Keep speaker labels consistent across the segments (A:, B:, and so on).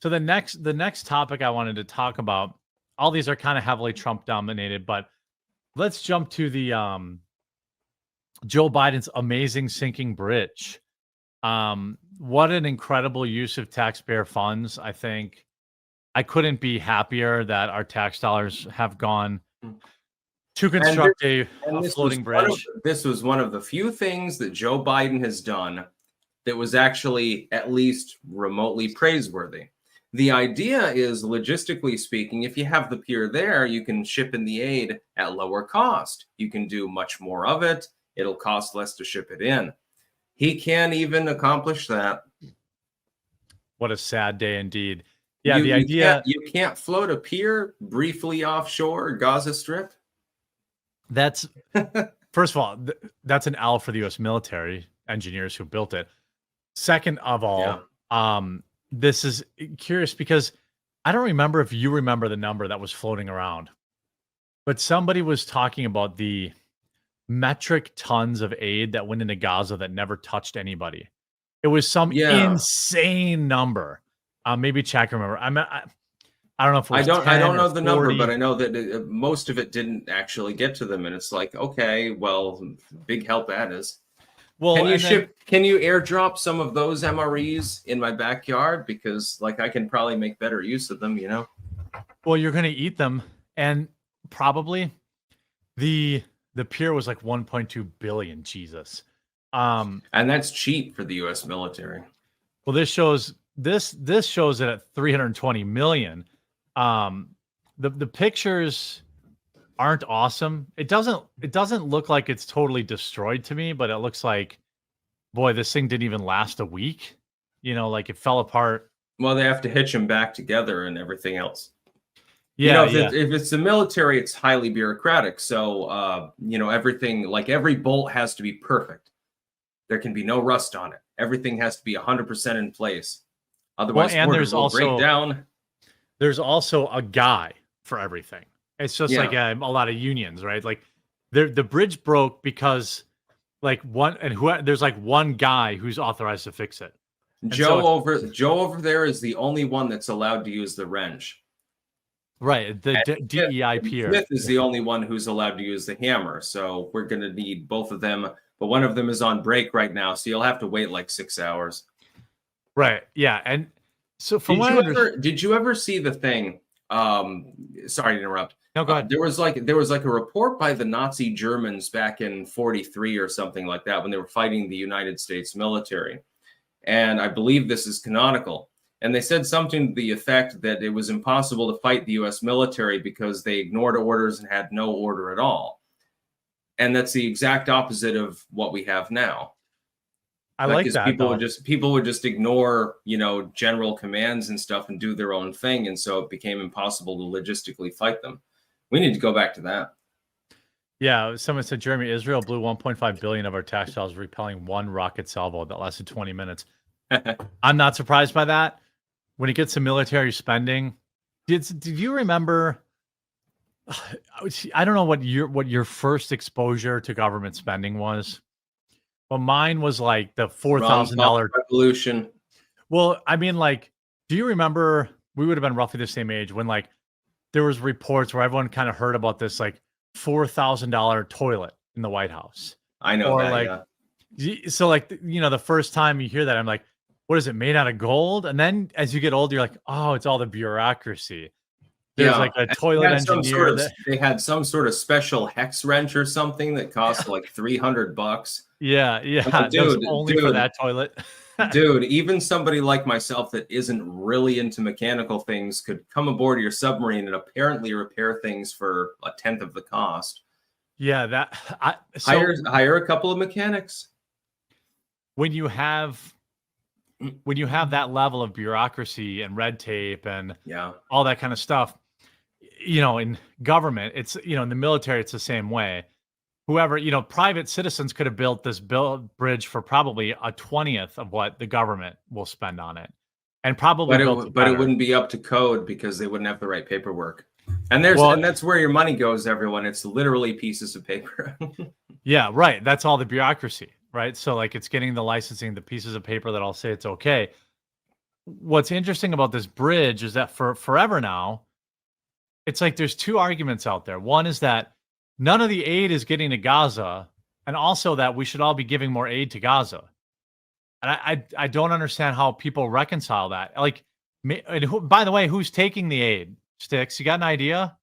A: So the next topic I wanted to talk about, all these are kind of heavily Trump dominated, but let's jump to the Joe Biden's amazing sinking bridge. What an incredible use of taxpayer funds. I think I couldn't be happier that our tax dollars have gone to
B: And
A: construct a
B: this
A: floating bridge.
B: this was one of the few things that Joe Biden has done that was actually at least remotely praiseworthy. The idea is, logistically speaking, if you have the pier there, you can ship in the aid at lower cost. You can do much more of it. It'll cost less to ship it in. He can't even accomplish that.
A: What a sad day indeed. Yeah, the idea
B: you can't float a pier briefly offshore Gaza Strip.
A: that's first of all, that's an L for the U.S. military engineers who built it. Second of all, this is curious because I don't remember if you remember the number that was floating around, but somebody was talking about the metric tons of aid that went into Gaza that never touched anybody. It was some insane number. Maybe Chad can remember. I don't know if it was
B: I don't know the
A: 40.
B: number, but I know that most of it didn't actually get to them, and it's like, okay, well, big help that is. Well, can you airdrop some of those MREs in my backyard? Because like I can probably make better use of them, you know?
A: Well, you're going to eat them, and probably the pier was like 1.2 billion. Jesus.
B: And that's cheap for the U.S. military.
A: Well, this shows it at 320 million. The pictures aren't awesome. It doesn't look like it's totally destroyed to me, but it looks like, boy, this thing didn't even last a week. You know, like it fell apart.
B: Well, they have to hitch them back together and everything else.
A: Yeah,
B: if it's the military, it's highly bureaucratic. So, everything, like every bolt has to be perfect. There can be no rust on it. Everything has to be 100% in place. Otherwise,
A: there's also
B: break down.
A: There's also a guy for everything. It's just like a lot of unions, right? Like the bridge broke because like there's like one guy who's authorized to fix it. And
B: Joe over there is the only one that's allowed to use the wrench.
A: Right. The DEI pier.
B: Smith is the only one who's allowed to use the hammer. So we're going to need both of them. But one of them is on break right now. So you'll have to wait like 6 hours.
A: Right. Yeah. And so
B: did you ever see the thing? Sorry to interrupt.
A: No, go ahead.
B: There was like a report by the Nazi Germans back in 1943 or something like that when they were fighting the United States military. And I believe this is canonical. And they said something to the effect that it was impossible to fight the U.S. military because they ignored orders and had no order at all. And that's the exact opposite of what we have now.
A: I like that.
B: People would just ignore, general commands and stuff and do their own thing. And so it became impossible to logistically fight them. We need to go back to that.
A: Yeah. Someone said, Jeremy, Israel blew 1.5 billion of our tax dollars repelling one rocket salvo that lasted 20 minutes. I'm not surprised by that. When it gets to military spending, did you remember? I don't know what your first exposure to government spending was. Well, mine was like the $4,000
B: revolution.
A: Well, I mean, like, do you remember? We would have been roughly the same age when like there was reports where everyone kind of heard about this like $4,000 toilet in the White House.
B: I know
A: or
B: that.
A: Like, so like the first time you hear that, I'm like, what is it made out of gold? And then as you get older, you're like, oh, it's all the bureaucrucy. There's like a toilet engineer.
B: They had some sort of special hex wrench or something that cost like $300.
A: Yeah.
B: Dude,
A: only for that toilet.
B: Dude, even somebody like myself that isn't really into mechanical things could come aboard your submarine and apparently repair things for 1/10 of the cost.
A: Yeah,
B: hire a couple of mechanics.
A: When you have that level of bureaucracy and red tape and all that kind of stuff, in government, it's, in the military, it's the same way. Whoever, private citizens could have built this bridge for probably 1/20th of what the government will spend on it. And probably
B: but it wouldn't be up to code because they wouldn't have the right paperwork. And that's where your money goes, everyone. It's literally pieces of paper.
A: Yeah, right. That's all the bureaucracy, right? So like it's getting the licensing, the pieces of paper that I'll say it's okay. what's interesting about this bridge is that for forever now, it's like there's two arguments out there. One is that none of the aid is getting to Gaza, and also that we should all be giving more aid to Gaza. And I don't understand how people reconcile that. Like, and by the way, who's taking the aid? Styx, you got an idea?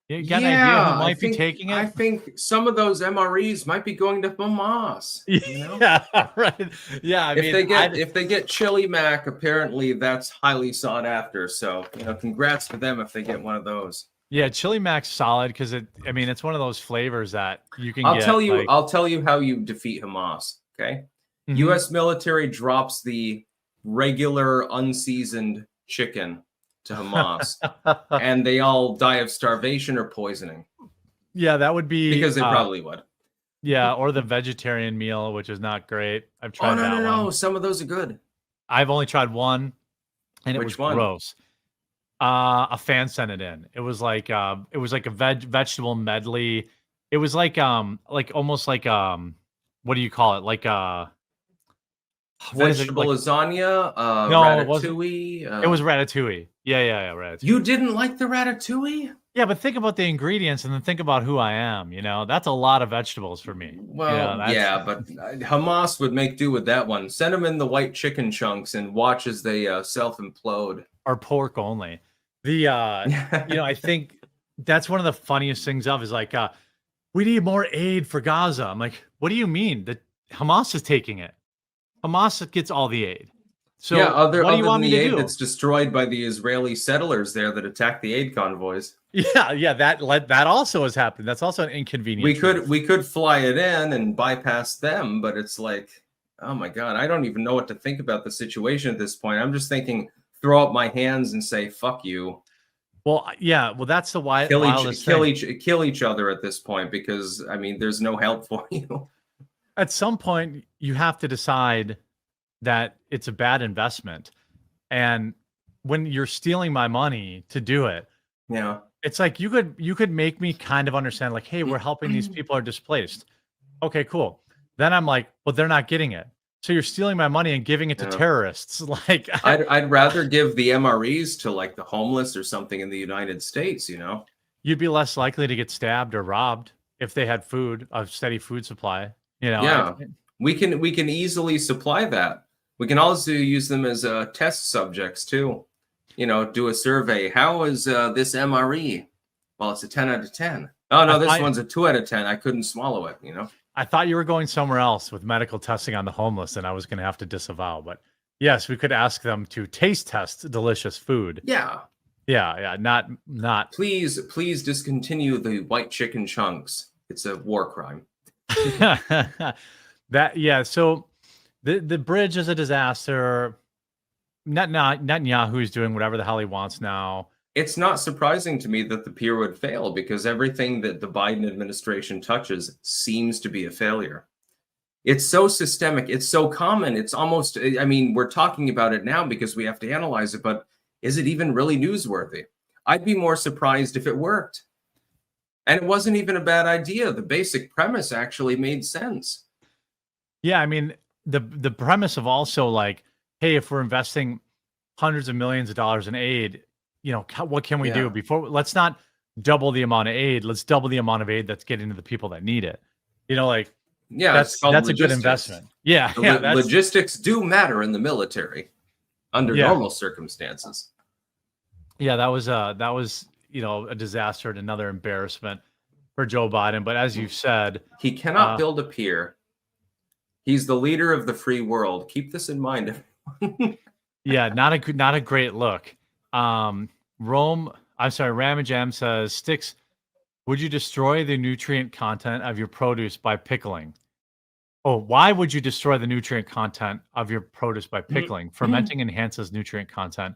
A: You got an idea who might be taking it?
B: I think some of those MREs might be going to Hamas. You know?
A: Yeah, right. Yeah, I mean,
B: if they get Chili Mac, apparently that's highly sought after. So, you know, congrats to them if they get one of those.
A: Yeah, Chili Mac's solid because it's one of those flavors that you can
B: I'll
A: get.
B: I'll tell you how you defeat Hamas. Okay.
A: Mhm.
B: U.S. military drops the regular unseasoned chicken to Hamas, and they all die of starvation or poisoning.
A: Yeah, that would be
B: because they probably would.
A: Yeah, or the vegetarian meal, which is not great. I've tried that one.
B: No. Some of those are good.
A: I've only tried one, and it was gross. A fan sent it in. It was like a vegetable medley. It was like almost like what do you call it? Like
B: vegetable lasagna,
A: no,
B: ratatouille.
A: It was ratatouille. Yeah, ratatouille.
B: You didn't like the ratatouille?
A: Yeah, but think about the ingredients and then think about who I am. You know, that's a lot of vegetables for me.
B: Well, yeah, but Hamas would make do with that one. Send them in the white chicken chunks and watch as they self-implode.
A: Or pork only. The I think that's one of the funniest things of is like, we need more aid for Gaza. I'm like, what do you mean? That Hamas is taking it. Hamas gets all the aid. So
B: yeah,
A: what do you want me to do?
B: That's destroyed by the Israeli settlers there that attacked the aid convoys.
A: Yeah, that also has happened. That's also an inconvenience.
B: We could fly it in and bypass them, but it's like, oh my God, I don't even know what to think about the situation at this point. I'm just thinking, throw up my hands and say, fuck you.
A: Well, yeah, well, that's the why
B: kill each other at this point, because I mean, there's no help for you.
A: At some point, you have to decide that it's a bad investment. And when you're stealing my money to do it,
B: yeah,
A: it's like you could make me kind of understand, like, hey, we're helping these people are displaced. Okay, cool. Then I'm like, well, they're not getting it. So you're stealing my money and giving it to terrorists. Like,
B: I'd rather give the MREs to like the homeless or something in the United States, you know?
A: You'd be less likely to get stabbed or robbed if they had food, a steady food supply. You know,
B: yeah, we can easily supply that. We can also use them as test subjects too. You know, do a survey. How is this MRE? Well, it's a 10 out of 10. Oh no, this one's a 2 out of 10. I couldn't swallow it. You know.
A: I thought you were going somewhere else with medical testing on the homeless, and I was going to have to disavow. But yes, we could ask them to taste test delicious food.
B: Yeah.
A: Not.
B: Please discontinue the white chicken chunks. It's a war crime.
A: So the bridge is a disaster. Netanyahu is doing whatever the hell he wants now.
B: It's not surprising to me that the pier would fail, because everything that the Biden administration touches seems to be a failure. It's so systemic. It's so common. It's almost, I mean, we're talking about it now because we have to analyze it, but is it even really newsworthy? I'd be more surprised if it worked. And it wasn't even a bad idea. The basic premise actually made sense.
A: Yeah, I mean, the premise of also like, hey, if we're investing hundreds of millions of dollars in aid, you know, what can we do before? Let's not double the amount of aid. Let's double the amount of aid that's getting to the people that need it. You know, like,
B: yeah,
A: that's a good investment. Yeah,
B: logistics do matter in the military under normal circumstances.
A: Yeah, that was a disaster and another embarrassment for Joe Biden. But as you've said,
B: he cannot build a pier. He's the leader of the free world. Keep this in mind.
A: Yeah, not a great look. Ramajam says, Styx, would you destroy the nutrient content of your produce by pickling? Oh, why would you destroy the nutrient content of your produce by pickling? Fermenting enhances nutrient content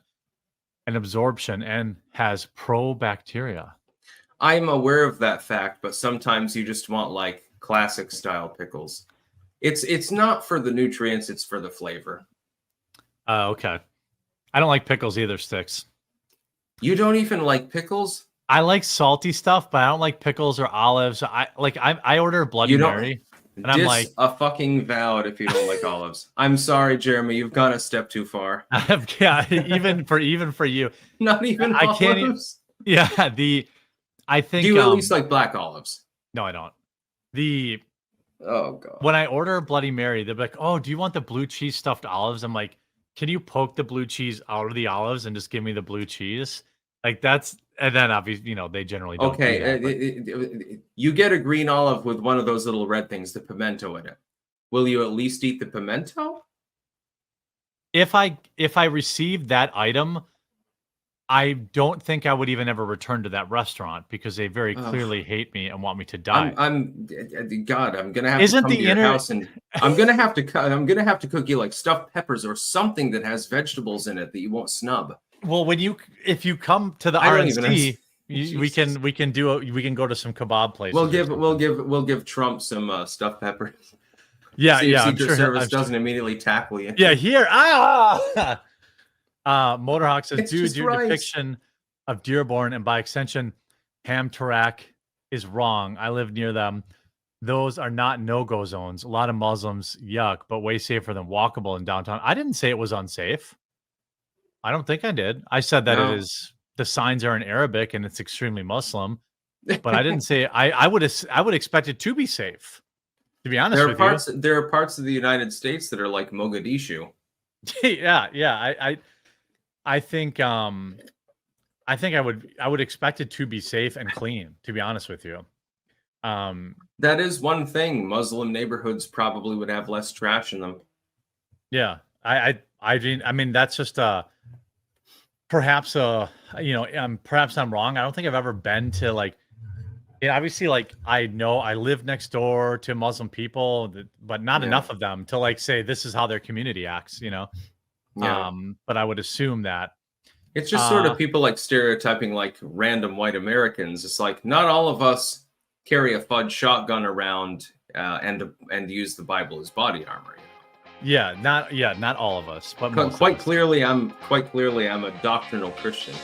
A: and absorption and has probacteria.
B: I'm aware of that fact, but sometimes you just want like classic style pickles. It's not for the nutrients, it's for the flavor.
A: Okay. I don't like pickles either, Styx.
B: You don't even like pickles?
A: I like salty stuff, but I don't like pickles or olives. I order a Bloody Mary. And I'm like,
B: a fucking vowed if you don't like olives. I'm sorry, Jeremy, you've gone a step too far.
A: yeah, even for you,
B: Not even
A: I can't.
B: olives.
A: Yeah, I think.
B: Do you at least like black olives?
A: No, I don't.
B: Oh god.
A: When I order a Bloody Mary, they're like, "Oh, do you want the blue cheese stuffed olives?" I'm like, "Can you poke the blue cheese out of the olives and just give me the blue cheese?" Like that's, and then obviously, they generally don't.
B: Okay,
A: Do that,
B: you get a green olive with one of those little red things, the pimento in it. Will you at least eat the pimento?
A: if I receive that item, I don't think I would even ever return to that restaurant because they very clearly hate me and want me to die.
B: I'm God. I'm gonna have
A: Isn't
B: to come
A: the
B: to your
A: inner-
B: house and I'm gonna have to cook you like stuffed peppers or something that has vegetables in it that you won't snub.
A: Well, if you come to the
B: I don't even
A: RNC,
B: Jesus.
A: we can go to some kebab places.
B: We'll give Trump some stuffed peppers.
A: Yeah,
B: See if
A: yeah.
B: Secret Service doesn't immediately tackle you.
A: Yeah, here. Motorhawk says,
B: It's
A: dude,
B: just
A: your
B: rice.
A: depiction of Dearborn and by extension Hamtramck is wrong. I live near them. Those are not no-go zones. A lot of Muslims, yuck, but way safer than walkable in downtown. I didn't say it was unsafe. I don't think I did. I said that
B: No.
A: it is, the signs are in Arabic and it's extremely Muslim, but I didn't say I would expect it to be safe. To be honest with you,
B: there are parts of the United States that are like Mogadishu.
A: yeah. I think I would expect it to be safe and clean, to be honest with you.
B: That is one thing. Muslim neighborhoods probably would have less trash in them.
A: Yeah. I mean that's just perhaps perhaps I'm wrong. I don't think I've ever been to obviously I know I live next door to Muslim people, but not enough of them to say this is how their community acts,
B: Yeah.
A: But I would assume that
B: it's just sort of people stereotyping random white Americans. It's like not all of us carry a fudge shotgun around and use the Bible as body armor.
A: Yeah, not all of us, but
B: quite clearly I'm a doctrinal Christian.